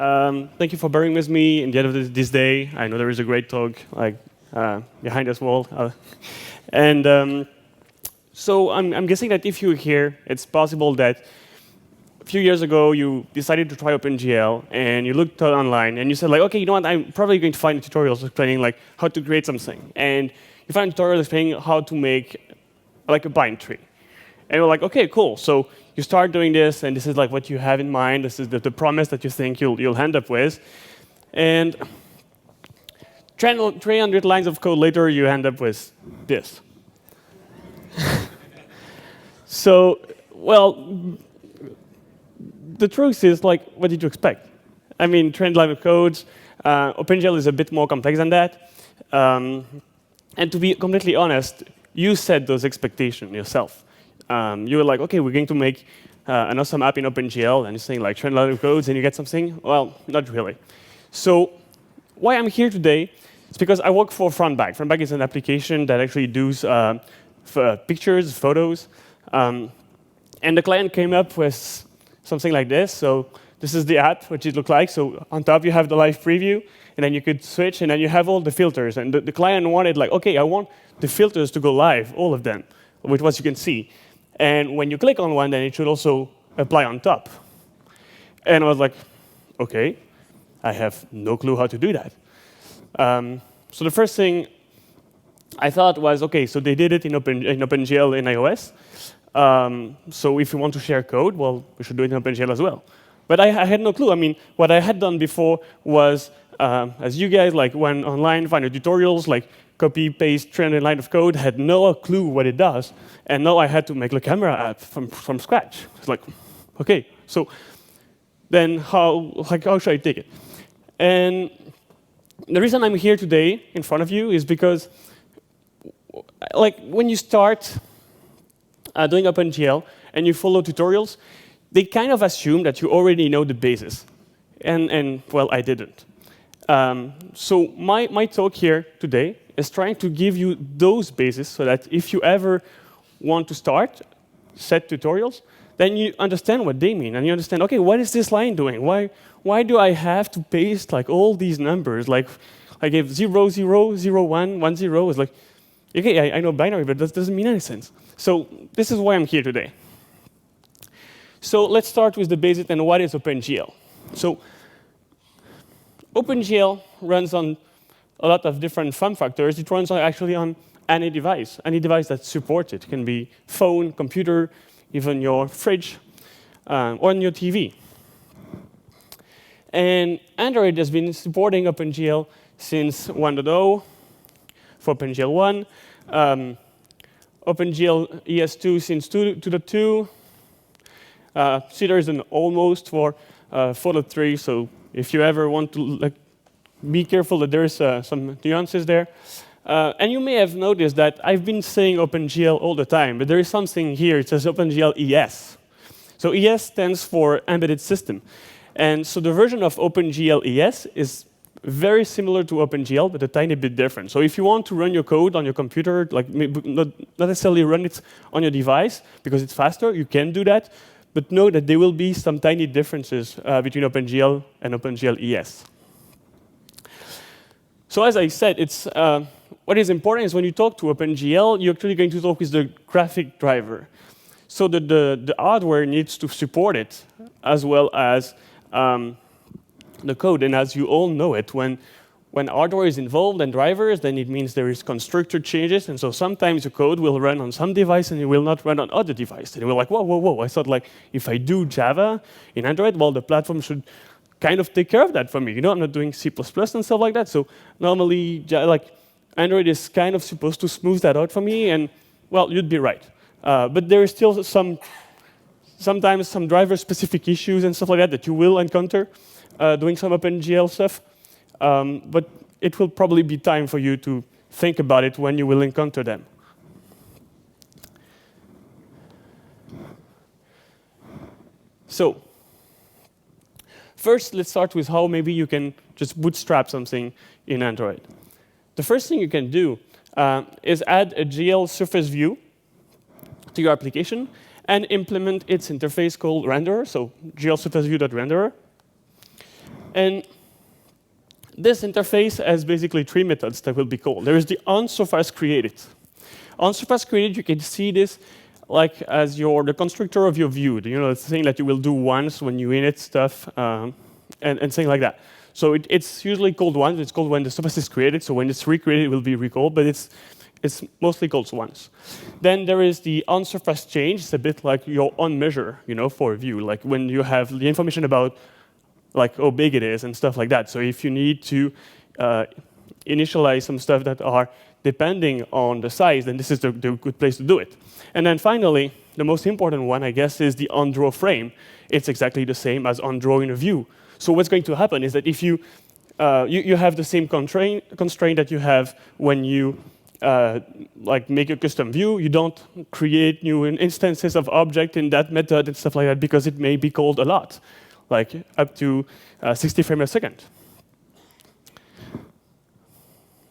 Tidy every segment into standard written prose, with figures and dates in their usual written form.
Thank you for bearing with me in the end of this day. I know there is a great talk like behind this wall. So I'm guessing that if you're here, it's possible that a few years ago you decided to try OpenGL and you looked online and you said like, okay, you know what? I'm probably going to find tutorials explaining like how to create something, and you find tutorials explaining how to make like a bind tree. And you're like, okay, cool. So you start doing this, and this is like what you have in mind. This is the promise that you think you'll end up with. And 300 lines of code later, you end up with this. So, well, the truth is, like, what did you expect? I mean, 300 lines of codes. OpenGL is a bit more complex than that. And to be completely honest, you set those expectations yourself. You were like, OK, we're going to make an awesome app in OpenGL, and you're saying like 300 lines of codes, and you get something. Well, not really. So why I'm here today is because I work for Frontback. Frontback is an application that actually does pictures, photos. And the client came up with something like this. So this is the app, which it looked like. So on top, you have the live preview, and then you could switch, and then you have all the filters. And the client wanted like, OK, I want the filters to go live, all of them, with what you can see. And when you click on one, then it should also apply on top. And I was like, OK, I have no clue how to do that. So the first thing I thought was, OK, so they did it in OpenGL in iOS. So if you want to share code, well, we should do it in OpenGL as well. But I had no clue. I mean, what I had done before was, as you guys like went online, find your tutorials, like copy, paste, 300 lines of code, had no clue what it does. And now I had to make a camera app from scratch. It's like, OK, so then how should I take it? And the reason I'm here today in front of you is because like when you start doing OpenGL and you follow tutorials, they kind of assume that you already know the basis. And well, I didn't. So my talk here today is trying to give you those bases so that if you ever want to start set tutorials, then you understand what they mean. And you understand, OK, what is this line doing? Why do I have to paste like all these numbers? Like if 0, 0, 0, 1, 1, 0 is like, OK, I know binary, but that doesn't mean any sense. So this is why I'm here today. So let's start with the basics and what is OpenGL. So OpenGL runs on a lot of different form factors. It runs actually on any device that supports it. It can be phone, computer, even your fridge, or on your TV. And Android has been supporting OpenGL since 1.0 for OpenGL 1. OpenGL ES2 since 2.2. See, there's an almost for 4.3. So if you ever want to be careful that there's some nuances there. And you may have noticed that I've been saying OpenGL all the time, but there is something here. It says OpenGL ES. So ES stands for Embedded System. And so the version of OpenGL ES is very similar to OpenGL, but a tiny bit different. So if you want to run your code on your computer, like not necessarily run it on your device because it's faster, you can do that. But know that there will be some tiny differences between OpenGL and OpenGL ES. So as I said, what is important is when you talk to OpenGL, you're actually going to talk with the graphic driver. So that the hardware needs to support it, as well as the code. And as you all know it, when hardware is involved and drivers, then it means there is constructor changes. And so sometimes the code will run on some device and it will not run on other devices. And we're like, whoa, whoa, whoa. I thought like if I do Java in Android, well, the platform should kind of take care of that for me. You know, I'm not doing C++ and stuff like that. So normally, like Android is kind of supposed to smooth that out for me. And well, you'd be right. But there is still sometimes some driver-specific issues and stuff like that you will encounter doing some OpenGL stuff. But it will probably be time for you to think about it when you will encounter them. So first, let's start with how maybe you can just bootstrap something in Android. The first thing you can do is add a GL surface view to your application and implement its interface called renderer, so GL surface view.renderer. And this interface has basically 3 methods that will be called. There is the onSurfaceCreated. OnSurfaceCreated, you can see this like as the constructor of your view. You know, it's the thing that you will do once when you init stuff and things like that. So it's usually called once. It's called when the surface is created. So when it's recreated, it will be recalled. But it's mostly called once. Then there is the onSurfaceChange. It's a bit like your onMeasure, you know, for a view. Like when you have the information about like how big it is and stuff like that. So if you need to initialize some stuff that are depending on the size, then this is the good place to do it. And then finally, the most important one, I guess, is the onDrawFrame. It's exactly the same as onDraw in a view. So what's going to happen is that if you have the same constraint that you have when you like make a custom view, you don't create new instances of object in that method and stuff like that because it may be called a lot, like up to 60 frames a second.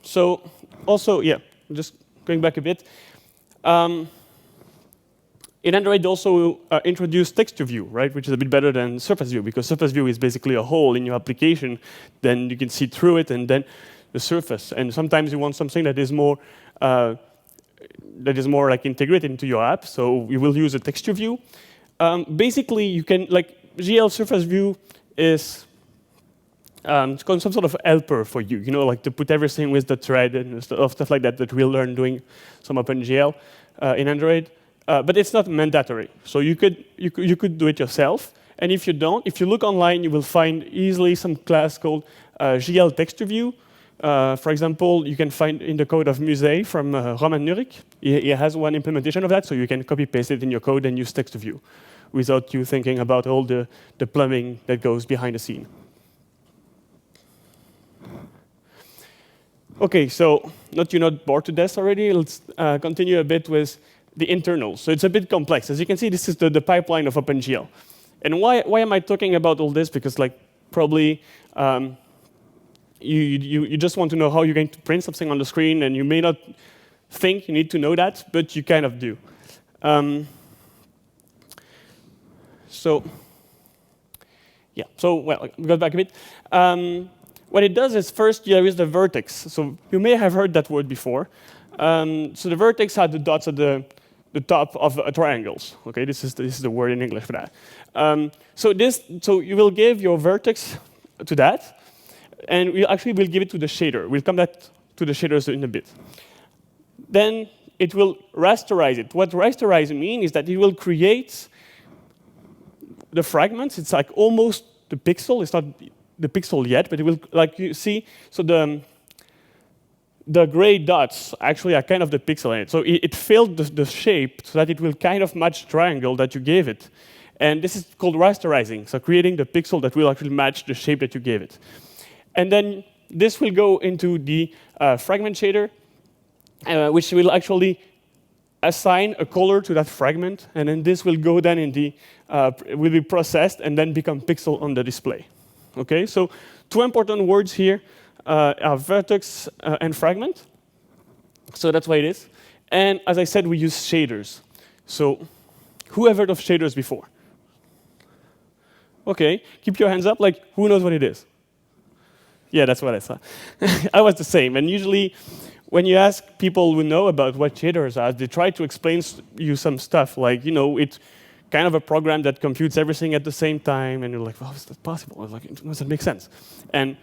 So also, yeah, just going back a bit. In Android, they also introduced text to view, right, which is a bit better than surface view, because surface view is basically a hole in your application. Then you can see through it, and then the surface. And sometimes you want something that is more like integrated into your app. So you will use a text to view. Basically, you can like GL surface view is it's called some sort of helper for you, you know, like to put everything with the thread and stuff like that that we'll learn doing some OpenGL in Android. But it's not mandatory. So you could do it yourself. And if you don't, if you look online, you will find easily some class called GL text to view. For example, you can find in the code of Musée from Roman Nurik. He has one implementation of that, so you can copy-paste it in your code and use text to view without you thinking about all the plumbing that goes behind the scene. OK, so you're not bored to death already. Let's continue a bit with the internals. So it's a bit complex. As you can see, this is the pipeline of OpenGL. And why am I talking about all this? Because like probably you just want to know how you're going to print something on the screen, and you may not think you need to know that, but you kind of do. So yeah, so well, we got back a bit. What it does is first there is the vertex. So you may have heard that word before. So the vertex are the dots at the top of triangles. Okay, this is the word in English for that. So you will give your vertex to that, and we actually will give it to the shader. We'll come back to the shaders in a bit. Then it will rasterize it. What rasterize means is that it will create the fragments. It's like almost the pixel. It's not the pixel yet, but it will, like you see, so the gray dots actually are kind of the pixel in it. So it filled the shape so that it will kind of match the triangle that you gave it. And this is called rasterizing, so creating the pixel that will actually match the shape that you gave it. And then this will go into the fragment shader, which will actually assign a color to that fragment. And then this will go then in the, will be processed and then become pixel on the display. Okay, so 2 important words here are vertex and fragment. So that's what it is. And as I said, we use shaders. So who have heard of shaders before? OK, keep your hands up. Like, who knows what it is? Yeah, that's what I saw. I was the same. And usually, when you ask people who know about what shaders are, they try to explain you some stuff. Like, you know, it's kind of a program that computes everything at the same time. And you're like, well, is that possible? I was like, does that make sense? And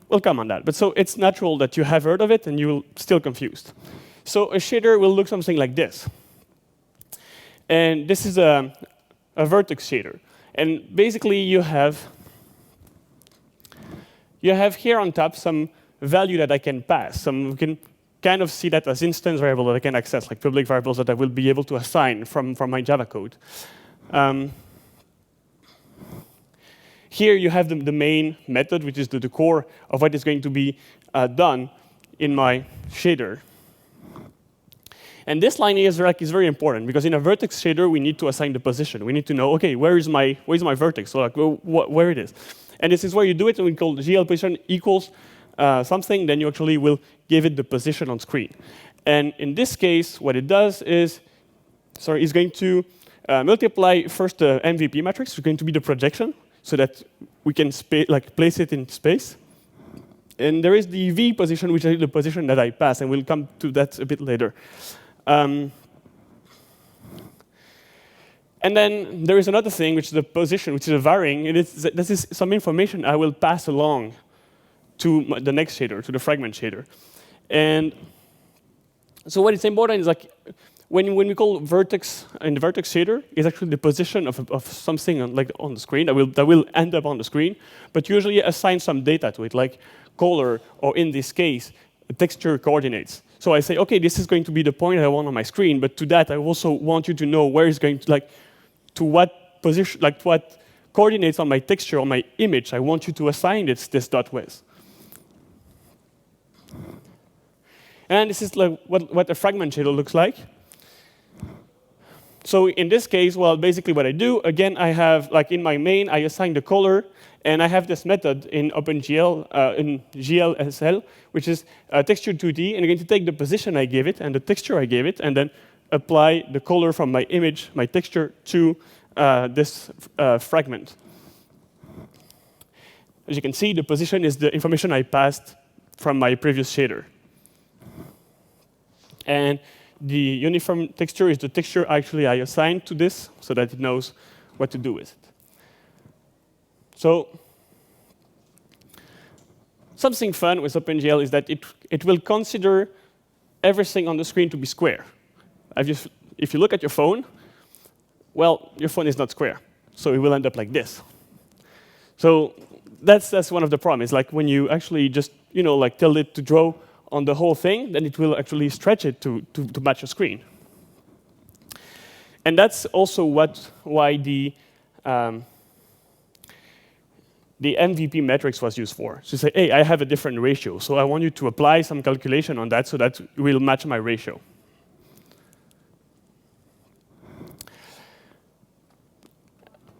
we'll come on that. But so it's natural that you have heard of it, and you're still confused. So a shader will look something like this. And this is a vertex shader. And basically, you have here on top some value that I can pass. We can kind of see that as instance variable that I can access, like public variables that I will be able to assign from my Java code. Here you have the main method, which is the core of what is going to be done in my shader. And this line here is very important, because in a vertex shader, we need to assign the position. We need to know, OK, where is my vertex? So like, where it is. And this is where you do it, and we call GL position equals something. Then you actually will give it the position on screen. And in this case, what it does is, it's going to multiply first the MVP matrix, which is going to be the projection, so that we can place it in space. And there is the v position, which is the position that I pass, and we'll come to that a bit later. And then there is another thing, which is the position, which is a varying. This is some information I will pass along to the next shader, to the fragment shader. And so what is important is like when we call vertex in the vertex shader, is actually the position of something on the screen that will end up on the screen, but usually assign some data to it, like color, or in this case, texture coordinates. So I say, okay, this is going to be the point I want on my screen, but to that I also want you to know where it's going to to what position, what coordinates on my texture, on my image, I want you to assign this dot with. And this is like what a fragment shader looks like. So in this case, well, basically what I do, again, I have, in my main, I assign the color, and I have this method in OpenGL, in GLSL, which is texture 2D, and I'm going to take the position I gave it and the texture I gave it, and then apply the color from my image, my texture, to this fragment. As you can see, the position is the information I passed from my previous shader. And the uniform texture is the texture actually I assigned to this, so that it knows what to do with it. So something fun with OpenGL is that it will consider everything on the screen to be square. If you look at your phone, well, your phone is not square, so it will end up like this. So that's one of the problems. Like when you actually just tell it to draw on the whole thing, then it will actually stretch it to match your screen. And that's also why the MVP matrix was used for. So say, hey, I have a different ratio, so I want you to apply some calculation on that so that it will match my ratio.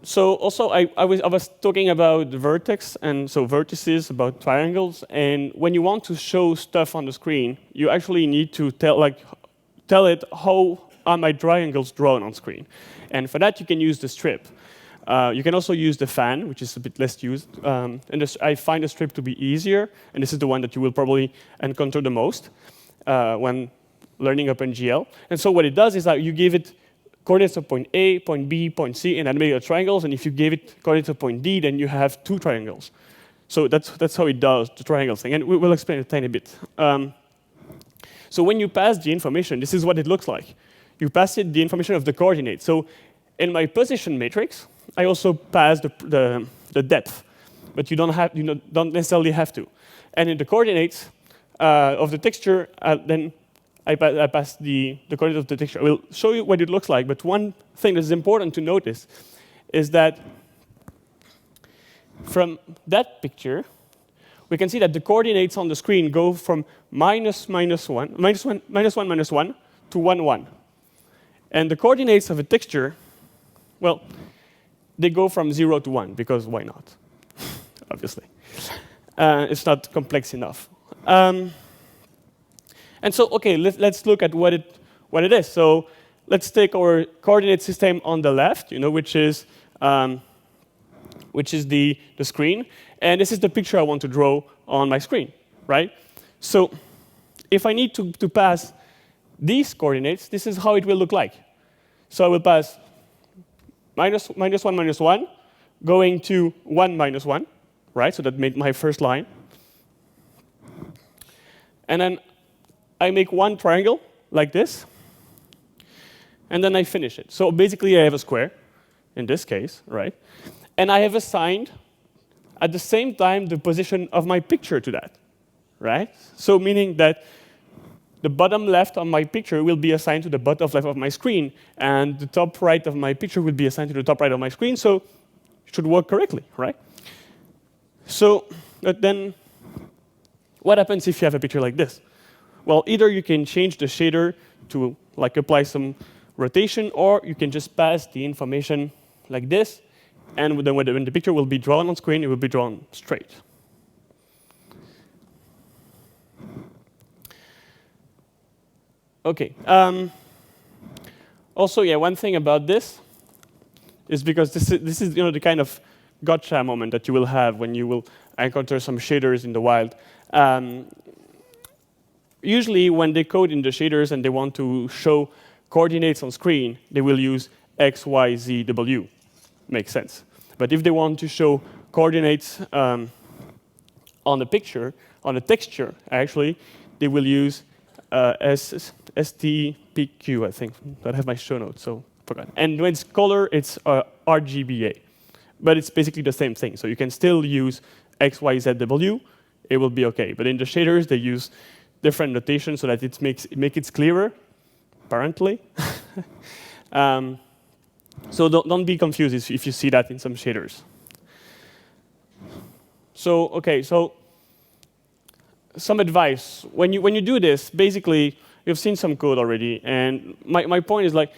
So also, I was talking about the vertex, and so vertices, about triangles. And when you want to show stuff on the screen, you actually need to tell it how are my triangles drawn on screen. And for that, you can use the strip. You can also use the fan, which is a bit less used. And I find the strip to be easier, and this is the one that you will probably encounter the most when learning OpenGL. And so what it does is that you give it coordinates of point A, point B, point C, and animate triangles. And if you give it coordinates of point D, then you have two triangles. So that's how it does the triangle thing. And we'll explain it a tiny bit. So when you pass the information, this is what it looks like. You pass it the information of the coordinates. So in my position matrix, I also pass the depth, but you don't necessarily have to. And in the coordinates of the texture, then I pass the coordinates of the texture. I will show you what it looks like, but one thing that is important to notice is that from that picture, we can see that the coordinates on the screen go from -1 to 1, 1. And the coordinates of a texture, well, they go from 0 to 1, because why not? Obviously. It's not complex enough. And so, OK, let's look at what it is. So let's take our coordinate system on the left, which is the screen. And this is the picture I want to draw on my screen, right? So if I need to pass these coordinates, this is how it will look like. So I will pass -1, -1, going to 1, -1, right? So that made my first line. And then I make one triangle like this, and then I finish it. So basically, I have a square in this case, right? And I have assigned at the same time the position of my picture to that, right? So meaning that the bottom left of my picture will be assigned to the bottom left of my screen, and the top right of my picture will be assigned to the top right of my screen, so it should work correctly, right? So but then what happens if you have a picture like this? Well, either you can change the shader to apply some rotation, or you can just pass the information like this, and then when the picture will be drawn on screen, it will be drawn straight. OK. Also, yeah, one thing about this is because this is the kind of gotcha moment that you will have when you will encounter some shaders in the wild. Usually, when they code in the shaders and they want to show coordinates on screen, they will use X, Y, Z, W. Makes sense. But if they want to show coordinates on the picture, on the texture, actually, they will use STPQ, I think. I don't have my show notes, so forgot. And when it's color, it's RGBA. But it's basically the same thing. So you can still use X, Y, Z, W. It will be OK. But in the shaders, they use different notation so that it makes it clearer, apparently. So don't be confused if you see that in some shaders. So OK, so some advice. When you do this, basically, you've seen some code already. And my point is, like,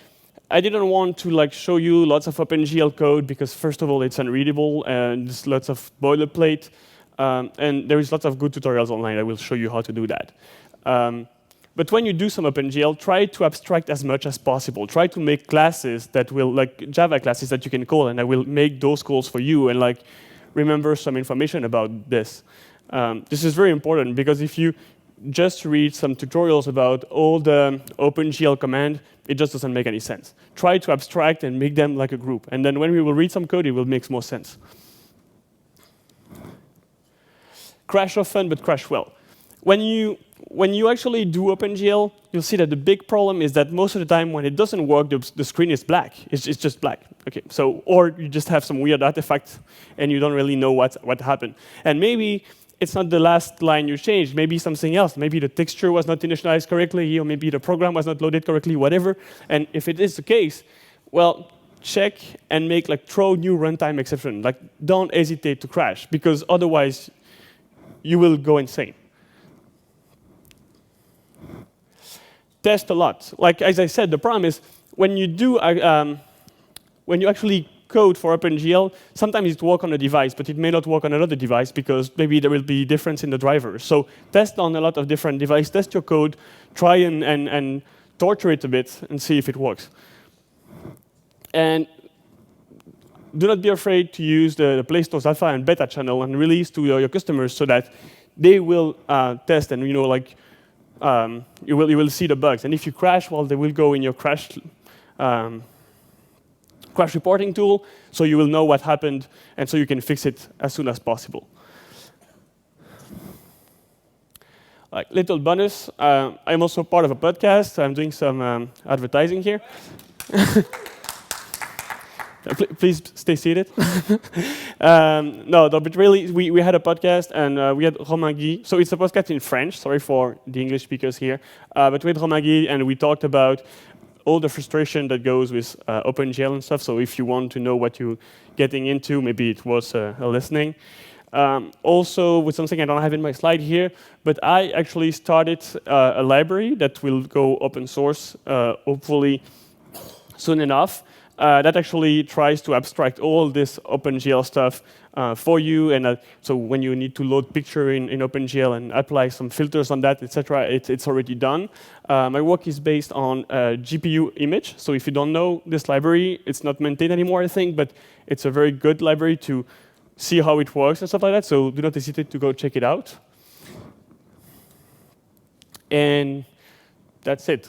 I didn't want to show you lots of OpenGL code because, first of all, it's unreadable and there's lots of boilerplate. And there is lots of good tutorials online that will show you how to do that. But when you do some OpenGL, try to abstract as much as possible. Try to make classes that will, like Java classes that you can call, and I will make those calls for you and remember some information about this. This is very important because if you just read some tutorials about all the OpenGL command, it just doesn't make any sense. Try to abstract and make them like a group. And then when we will read some code, it will make more sense. Crash often, but crash well. When you actually do OpenGL, you'll see that the big problem is that most of the time when it doesn't work, the screen is black. It's just black. Okay, so or you just have some weird artifact and you don't really know what happened. And maybe it's not the last line you changed. Maybe something else. Maybe the texture was not initialized correctly, or maybe the program was not loaded correctly, whatever. And if it is the case, well, check and make throw new runtime exception. Don't hesitate to crash because otherwise you will go insane. Test a lot. As I said, the problem is when you do when you actually code for OpenGL, sometimes it works on a device, but it may not work on another device because maybe there will be difference in the drivers. So test on a lot of different devices. Test your code. Try and torture it a bit and see if it works. And do not be afraid to use the Play Store's alpha and beta channel and release to your customers so that they will test and you will see the bugs. And if you crash, well, they will go in your crash reporting tool, so you will know what happened, and so you can fix it as soon as possible. Little bonus, I'm also part of a podcast. I'm doing some advertising here. Please stay seated. No, but really, we had a podcast, and we had Romain Guy. So it's a podcast in French. Sorry for the English speakers here. But we had Romain Guy, and we talked about all the frustration that goes with OpenGL and stuff. So if you want to know what you're getting into, maybe it was a listening. Also, with something I don't have in my slide here, but I actually started a library that will go open source, hopefully soon enough. That actually tries to abstract all this OpenGL stuff for you. And so when you need to load picture in OpenGL and apply some filters on that, etc., it's already done. My work is based on GPU image. So if you don't know this library, it's not maintained anymore, I think, but it's a very good library to see how it works and stuff like that. So do not hesitate to go check it out. And that's it.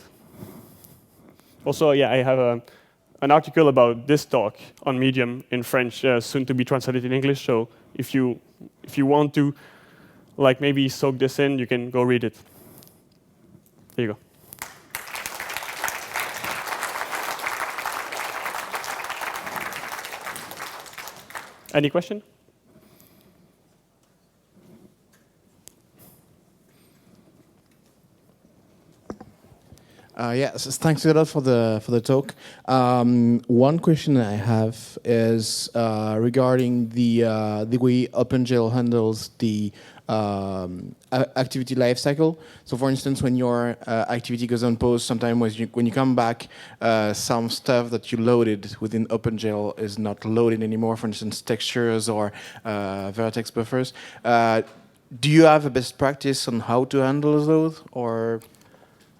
Also, yeah, I have an article about this talk on Medium in French, soon to be translated in English. So if you want to, maybe soak this in, you can go read it. There you go. Any question? Yes, thanks a lot for the talk. One question I have is regarding the way OpenGL handles the activity lifecycle. So, for instance, when your activity goes on pause, sometimes when you come back, some stuff that you loaded within OpenGL is not loaded anymore. For instance, textures or vertex buffers. Do you have a best practice on how to handle those, or?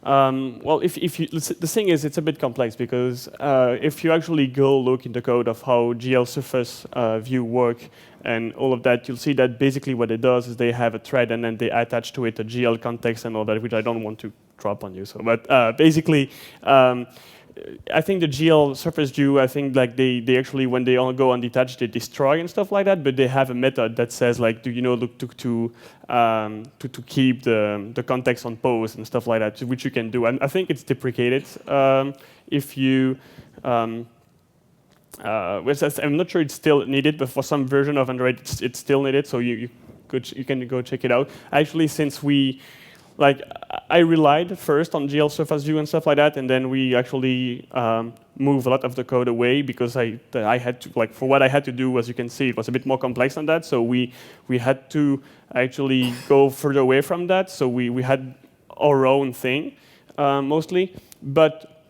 Well, if you, the thing is, it's a bit complex because if you actually go look in the code of how GL surface view work and all of that, you'll see that basically what it does is they have a thread and then they attach to it a GL context and all that, which I don't want to drop on you. So, but basically, I think the GL surface view, I think like they actually, when they all go undetached, they destroy and stuff like that, but they have a method that says like, do you know, look to keep the context on pose and stuff like that, which you can do. And I think it's deprecated if you, I'm not sure it's still needed, but for some version of Android, it's still needed, so you can go check it out. Actually, since I relied first on GL surface view and stuff like that, and then we actually move a lot of the code away because I had to, like, for what I had to do, as you can see, it was a bit more complex than that. So we had to actually go further away from that. So we had our own thing mostly, but.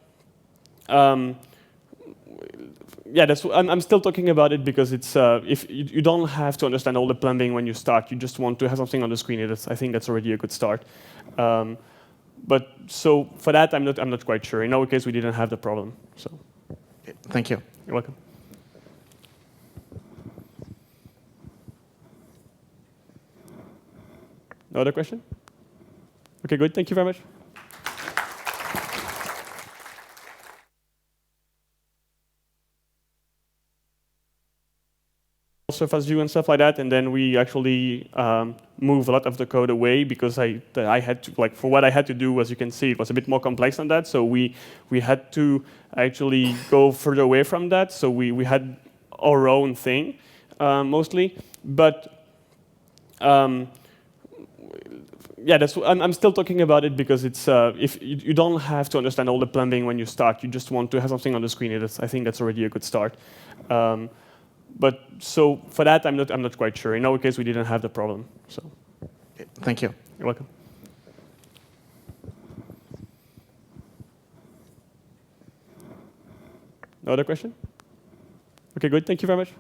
Yeah, I'm still talking about it because it's if you don't have to understand all the plumbing when you start. You just want to have something on the screen. I think that's already a good start. But so for that, I'm not quite sure. In our case, we didn't have the problem. So, thank you. You're welcome. No other question? Okay, good. Thank you very much. Surface view and stuff like that, and then we actually move a lot of the code away because I had to, like, for what I had to do, as you can see, it was a bit more complex than that. So we had to actually go further away from that. So we had our own thing mostly, but yeah, I'm still talking about it because it's if you don't have to understand all the plumbing when you start. You just want to have something on the screen. I think that's already a good start. But so for that, I'm not quite sure. In our case, we didn't have the problem. So, thank you. You're welcome. No other question? Okay, good. Thank you very much.